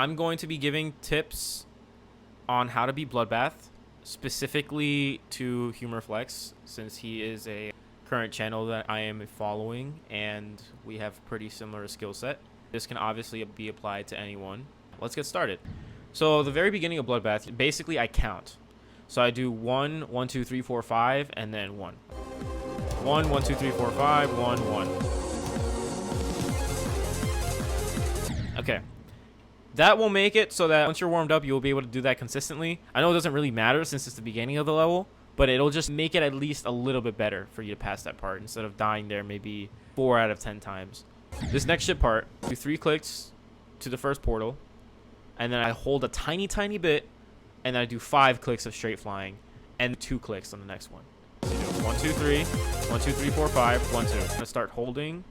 I'm going to be giving tips on how to beat Bloodbath, specifically to Humorfulex, since he is a current channel that I am following and we have pretty similar skill set. This can obviously be applied to anyone. Let's get started. So the very beginning of Bloodbath, basically I count. So I do 1, 1, 2, 3, 4, 5, and then 1. 1, 1, 2, 3, 4, 5, 1, 1. Okay. That will make it so that once you're warmed up, you'll be able to do that consistently. I know it doesn't really matter since it's the beginning of the level, but it'll just make it at least a little bit better for you to pass that part instead of dying there maybe 4 out of 10 times. This next ship part, do 3 clicks to the first portal, and then I hold a tiny bit, and then I do 5 clicks of straight flying, and 2 clicks on the next one. So you do 1, 2, 3, 1, 2, 3, 4, 5, 1, 2. I'm gonna start holding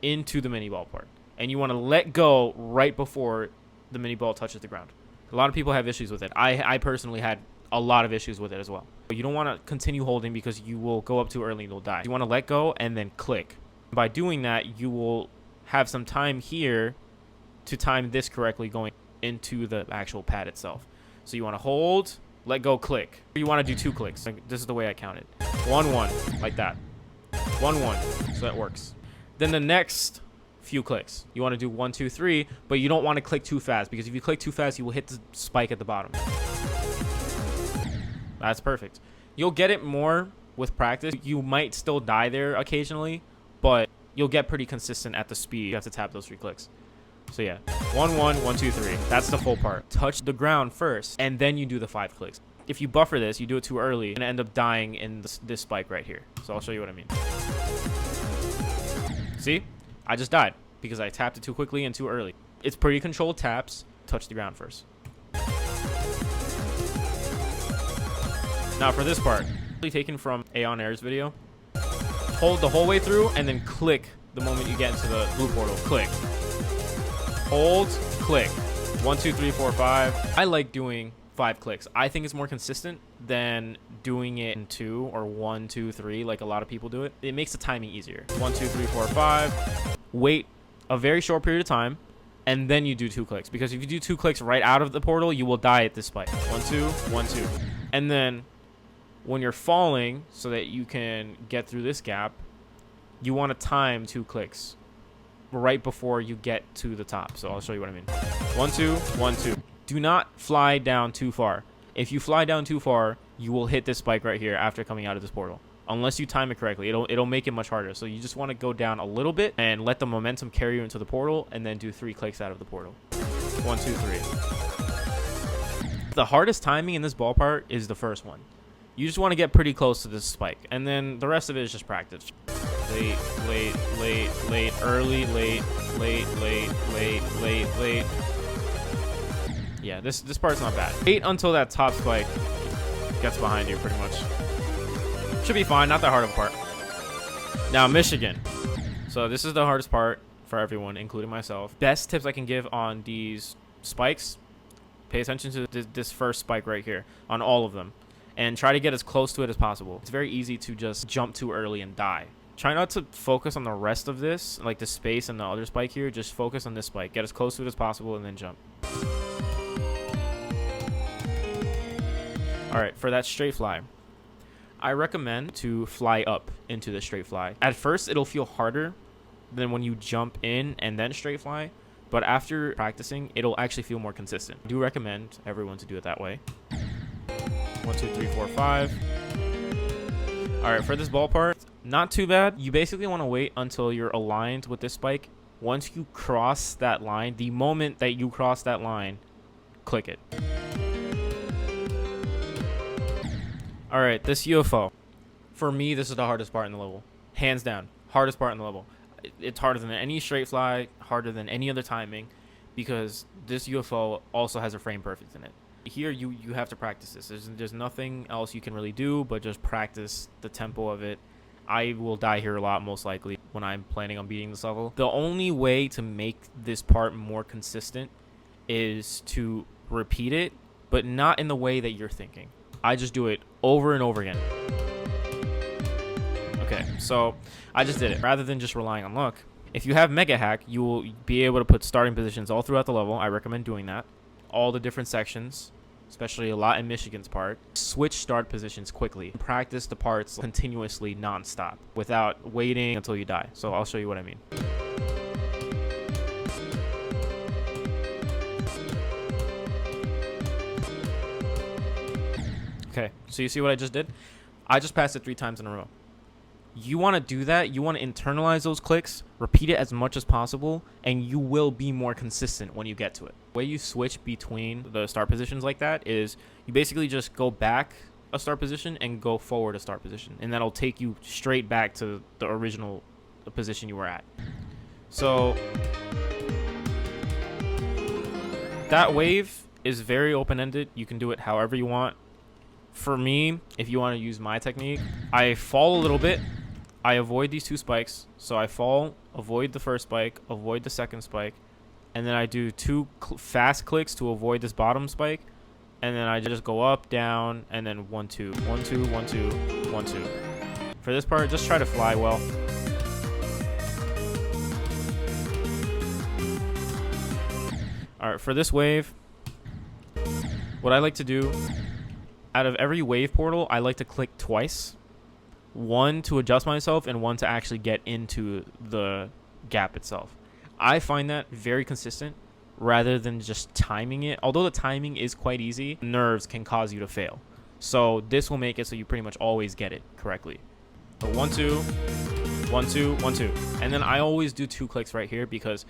into the mini ball part, and you want to let go right before the mini ball touches the ground. A lot of people have issues with it. I personally had a lot of issues with it as well. But you don't want to continue holding because you will go up too early and you'll die. You want to let go and then click. By doing that, you will have some time here to time this correctly going into the actual pad itself. So you want to hold, let go, click. You want to do 2 clicks. This is the way I count it. 1, 1, like that. 1, 1, so that works. Then the next few clicks, you want to do 1, 2, 3, but you don't want to click too fast, because if you click too fast, you will hit the spike at the bottom. That's perfect. You'll get it more with practice. You might still die there occasionally, but you'll get pretty consistent at the speed. You have to tap those 3 clicks. So yeah, 1, 1, 1, 2, 3. That's the full part. Touch the ground first, and then you do the 5 clicks. If you buffer this, you do it too early, and end up dying in this spike right here. So I'll show you what I mean. See? I just died because I tapped it too quickly and too early. It's pretty controlled taps. Touch the ground first. Now for this part, taken from Aeon Air's video. Hold the whole way through and then click the moment you get into the blue portal. Click. Hold, click. 1, 2, 3, 4, 5. I like doing 5 clicks. I think it's more consistent than doing it in 2 or 1, 2, 3 like a lot of people do it. It makes the timing easier. 1, 2, 3, 4, 5. Wait a very short period of time, and then you do 2 clicks, because if you do 2 clicks right out of the portal, you will die at this spike. 1, 2, 1, 2. And then when you're falling, so that you can get through this gap, you want to time 2 clicks right before you get to the top. So I'll show you what I mean. 1, 2, 1, 2. Do not fly down too far. If you fly down too far, you will hit this spike right here after coming out of this portal. Unless you time it correctly, it'll make it much harder. So you just want to go down a little bit and let the momentum carry you into the portal, and then do 3 clicks out of the portal. 1, 2, 3. The hardest timing in this ball part is the first one. You just want to get pretty close to this spike, and then the rest of it is just practice. Late, late, late, late, early, late, late, late, late, late, late. Yeah, this part's not bad. Wait until that top spike gets behind you, pretty much. Should be fine, not that hard of a part. Now, Michigan. So this is the hardest part for everyone, including myself. Best tips I can give on these spikes: pay attention to this first spike right here on all of them, and try to get as close to it as possible. It's very easy to just jump too early and die. Try not to focus on the rest of this, like the space and the other spike here. Just focus on this spike. Get as close to it as possible, and then jump. Alright, for that straight fly, I recommend to fly up into the straight fly. At first, it'll feel harder than when you jump in and then straight fly, but after practicing, it'll actually feel more consistent. I do recommend everyone to do it that way. 1, 2, 3, 4, 5. Alright, for this ball part, not too bad. You basically want to wait until you're aligned with this spike. Once you cross that line, the moment that you cross that line, click it. Alright, this UFO. For me, this is the hardest part in the level. Hands down. Hardest part in the level. It's harder than any straight fly, harder than any other timing, because this UFO also has a frame perfect in it. Here, you have to practice this. There's nothing else you can really do but just practice the tempo of it. I will die here a lot, most likely, when I'm planning on beating this level. The only way to make this part more consistent is to repeat it, but not in the way that you're thinking. I just do it over and over again. Okay, so I just did it. Rather than just relying on luck, If you have Mega Hack, you will be able to put starting positions all throughout the level. I recommend doing that. All the different sections, especially a lot in Michigan's part. Switch start positions quickly. Practice the parts continuously non-stop without waiting until you die. So I'll show you what I mean. Okay, so you see what I just did? I just passed it 3 times in a row. You want to do that. You want to internalize those clicks, repeat it as much as possible, and you will be more consistent when you get to it. The way you switch between the start positions like that is you basically just go back a start position and go forward a start position, and that'll take you straight back to the original position you were at. So that wave is very open-ended. You can do it however you want. For me, if you want to use my technique, I fall a little bit. I avoid these 2 spikes. So I fall, avoid the first spike, avoid the second spike, and then I do 2 fast clicks to avoid this bottom spike, and then I just go up, down, and then 1 2 1 2 1 2 1 2. For this part, just try to fly well. All right, for this wave, what I like to do, out of every wave portal, I like to click twice. 1 to adjust myself and 1 to actually get into the gap itself. I find that very consistent rather than just timing it. Although the timing is quite easy, nerves can cause you to fail. So this will make it so you pretty much always get it correctly. So 1 2 1 2 1 2. And then I always do 2 clicks right here because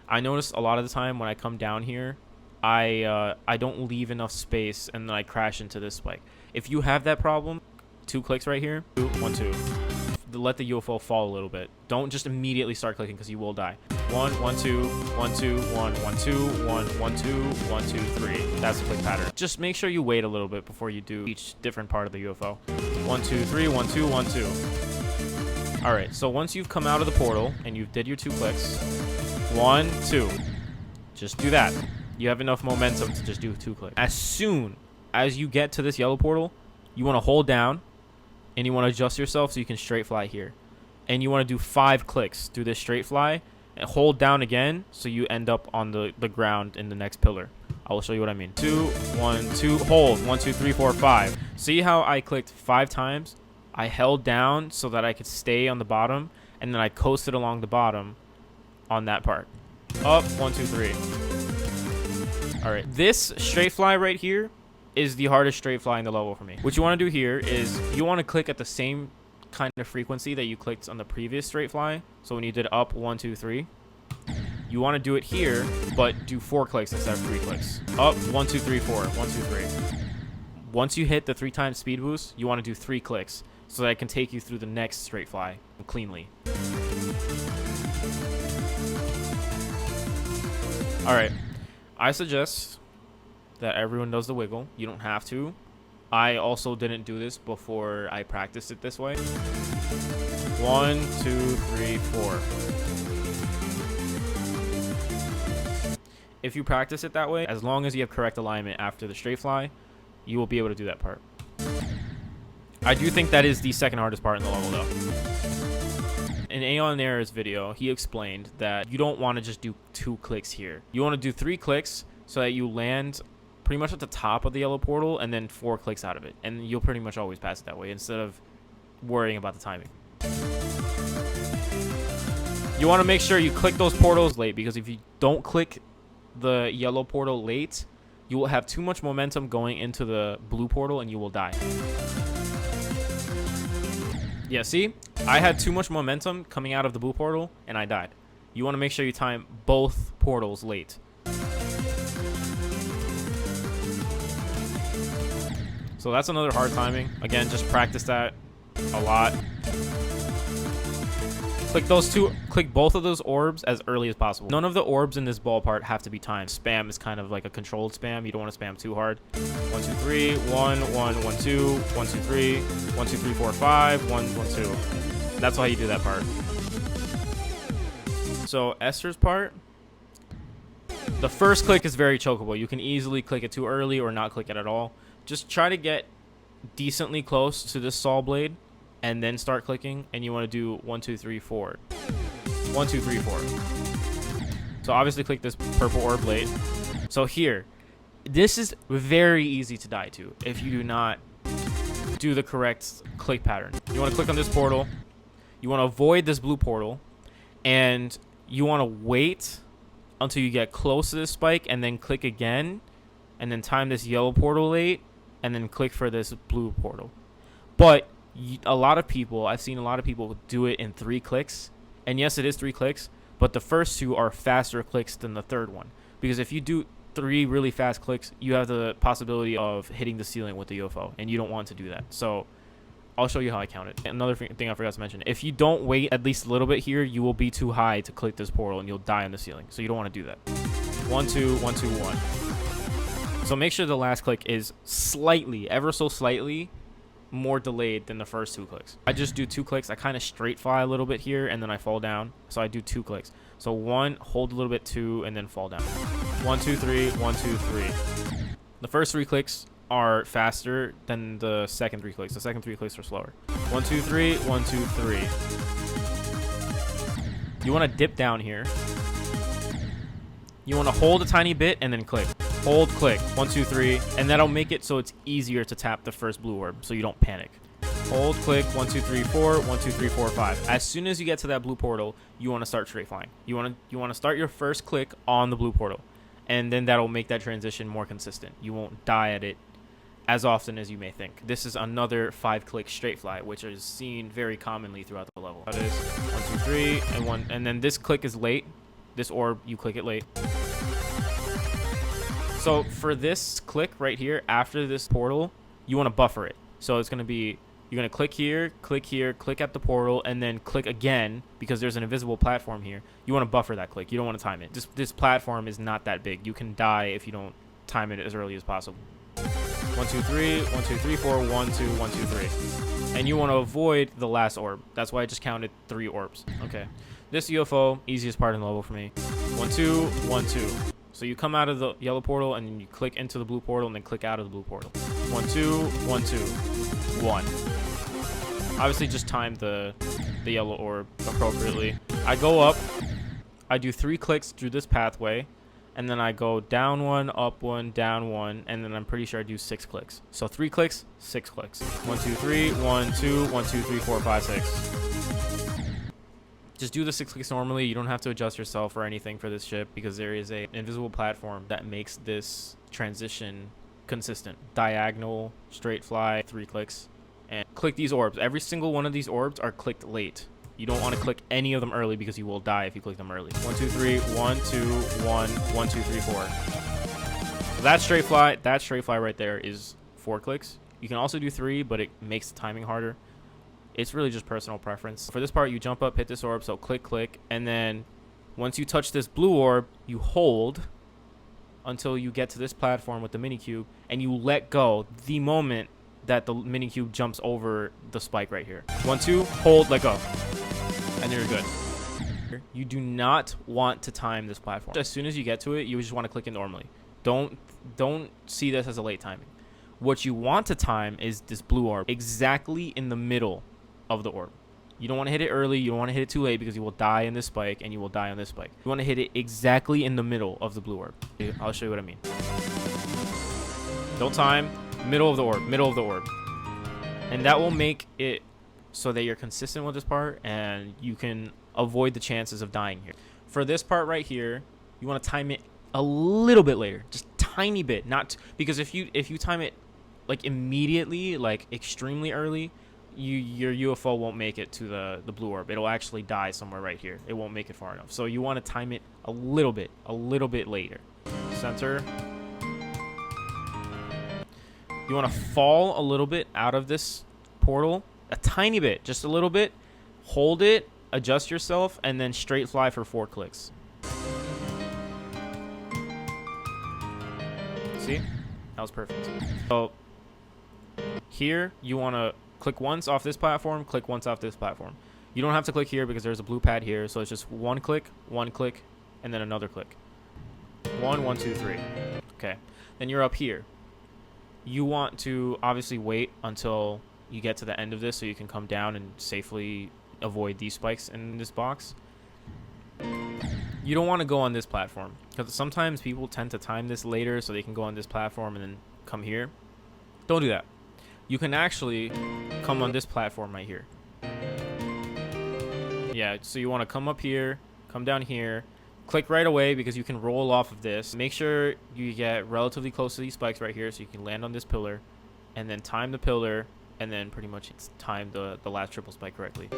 I notice a lot of the time when I come down here, I don't leave enough space and then I crash into this spike. If you have that problem, 2 clicks right here, 2 1 2. Let the UFO fall a little bit. Don't just immediately start clicking because you will die. 1 1 2 1 2 1 1 2 1 1 2 1 2 3. That's the click pattern. Just make sure you wait a little bit before you do each different part of the UFO. 1 2 3 1 2 1 2. All right. So once you've come out of the portal and you did your 2 clicks, 1 2. Just do that. You have enough momentum to just do 2 clicks. As soon as you get to this yellow portal, you want to hold down and you want to adjust yourself so you can straight fly here. And you want to do 5 clicks through this straight fly and hold down again so you end up on the ground in the next pillar. I will show you what I mean. 2 1 2 hold 1 2 3 4 5. See how I clicked 5 times? I held down so that I could stay on the bottom, and then I coasted along the bottom on that part. Up 1 2 3. All right, this straight fly right here is the hardest straight fly in the level for me. What you want to do here is you want to click at the same kind of frequency that you clicked on the previous straight fly. So when you did up 1 2 3, you want to do it here, but do 4 clicks instead of 3 clicks. Up 1 2 3 4 1 2 3. Once you hit the 3 times speed boost, you want to do 3 clicks so that I can take you through the next straight fly cleanly. All right. I suggest that everyone does the wiggle. You don't have to. I also didn't do this before I practiced it this way. 1 2 3 4. If you practice it that way, as long as you have correct alignment after the straight fly, you will be able to do that part. I do think that is the second hardest part in the level, though. In Aeon Error's video, he explained that you don't want to just do 2 clicks here. You want to do 3 clicks so that you land pretty much at the top of the yellow portal and then 4 clicks out of it. And you'll pretty much always pass it that way instead of worrying about the timing. You want to make sure you click those portals late, because if you don't click the yellow portal late, you will have too much momentum going into the blue portal and you will die. Yeah, see? I had too much momentum coming out of the blue portal, and I died. You want to make sure you time both portals late. So that's another hard timing. Again, just practice that a lot. Click both of those orbs as early as possible. None of the orbs in this ball part have to be timed. Spam is kind of like a controlled spam. You don't want to spam too hard. 1 2 3 1 1 1 2 1 2 3 1 2 3 4 5 1 1 2. That's how you do that part. So Esther's part, the first click is very chokeable. You can easily click it too early or not click it at all. Just try to get decently close to this saw blade and then start clicking, and you want to do 1 2 3 4. 1, 2, 3, 4. So obviously click this purple orb late. So here, this is very easy to die to if you do not do the correct click pattern. You want to click on this portal. You want to avoid this blue portal. And you want to wait until you get close to this spike and then click again. And then time this yellow portal late. And then click for this blue portal. But a lot of people, I've seen a lot of people do it in 3 clicks. And yes, it is 3 clicks. But the first 2 are faster clicks than the third one. Because if you do 3 really fast clicks, you have the possibility of hitting the ceiling with the UFO. And you don't want to do that. So I'll show you how I count it. Another thing I forgot to mention. If you don't wait at least a little bit here, you will be too high to click this portal. And you'll die on the ceiling. So you don't want to do that. 1, 2, 1, 2, 1. So make sure the last click is slightly, ever so slightly, more delayed than the first 2 clicks. I just do 2 clicks. I kind of straight fly a little bit here and then I fall down. So I do 2 clicks. So 1, hold a little bit, 2, and then fall down. 1, 2, 3, 1, 2, 3. The first 3 clicks are faster than the second 3 clicks. The second 3 clicks are slower. 1, 2, 3, 1, 2, 3. You want to dip down here. You want to hold a tiny bit and then click. Hold, click, 1, 2, 3, and that'll make it so it's easier to tap the first blue orb so you don't panic. Hold, click, 1, 2, 3, 4, 1, 2, 3, 4, 5. As soon as you get to that blue portal, you want to start straight flying. You want to start your first click on the blue portal, and then that'll make that transition more consistent. You won't die at it as often as you may think. This is another 5-click straight fly, which is seen very commonly throughout the level. That is 1, 2, 3, and 1, and then this click is late. This orb, you click it late. So for this click right here, after this portal, you want to buffer it. So it's going to be, you're going to click here, click at the portal, and then click again because there's an invisible platform here. You want to buffer that click. You don't want to time it. This platform is not that big. You can die if you don't time it as early as possible. 1, 2, 3, 1, 2, 3, 4, 1, 2, 1, 2, 3. And you want to avoid the last orb. That's why I just counted 3 orbs. Okay. This UFO, easiest part in the level for me. 1, 2, 1, 2. So you come out of the yellow portal and then you click into the blue portal and then click out of the blue portal. 1, 2, 1, 2, 1. Obviously just time the yellow orb appropriately. I go up, I do 3 clicks through this pathway, and then I go down 1, up 1, down 1, and then I'm pretty sure I do 6 clicks. So 3 clicks, 6 clicks. 1, 2, 3, 1, 2, 1, 2, 3, 4, 5, 6. Just do the 6 clicks normally. You don't have to adjust yourself or anything for this ship because there is an invisible platform that makes this transition consistent. Diagonal, straight fly, 3 clicks. And click these orbs. Every single one of these orbs are clicked late. You don't want to click any of them early because you will die if you click them early. 1, 2, 3, 1, 2, 1, 1, 2, 3, 4. So that straight fly right there is 4 clicks. You can also do 3, but it makes the timing harder. It's really just personal preference. For this part, you jump up, hit this orb, so click, click, and then once you touch this blue orb, you hold until you get to this platform with the mini cube, and you let go the moment that the mini cube jumps over the spike right here. 1, 2, hold, let go, and you're good. You do not want to time this platform. As soon as you get to it, you just want to click it normally. Don't see this as a late timing. What you want to time is this blue orb exactly in the middle of the orb. You don't want to hit it early. You don't want to hit it too late because you will die in this spike and you will die on this spike. You want to hit it exactly in the middle of the blue orb. I'll show you what I mean. Don't time. Middle of the orb. Middle of the orb. And that will make it so that you're consistent with this part and you can avoid the chances of dying here. For this part right here, you want to time it a little bit later. Just tiny bit. Not because if you time it like immediately, like extremely early, your UFO won't make it to the blue orb. It'll actually die somewhere right here. It won't make it far enough. So you want to time it a little bit later. Center. You want to fall a little bit out of this portal, a tiny bit, just a little bit. Hold it, adjust yourself, and then straight fly for 4 clicks. See? That was perfect. So here you want to click once off this platform, click once off this platform. You don't have to click here because there's a blue pad here, so it's just 1 click, and then another click. 1, 1, 2, 3. Okay. Then you're up here. You want to obviously wait until you get to the end of this so you can come down and safely avoid these spikes in this box. You don't want to go on this platform because sometimes people tend to time this later so they can go on this platform and then come here. Don't do that. You can actually come on this platform right here. Yeah, so you want to come up here, come down here, click right away because you can roll off of this. Make sure you get relatively close to these spikes right here so you can land on this pillar, and then time the pillar, and then pretty much time the last triple spike correctly.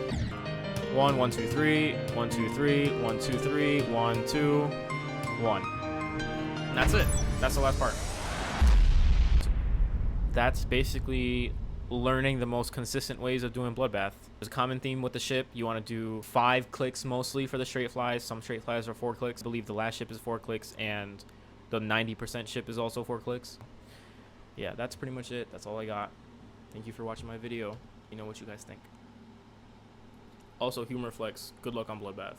1 1 2 3 1 2 3 1 2 3 1 2 1. And that's it. That's the last part. That's basically learning the most consistent ways of doing Bloodbath. There's a common theme with the ship. You want to do 5 clicks mostly for the straight flies. Some straight flies are 4 clicks. I believe the last ship is 4 clicks, and the 90% ship is also 4 clicks. Yeah, that's pretty much it. That's all I got. Thank you for watching my video. Let me know what you guys think. Also, Humorfulex, good luck on Bloodbath.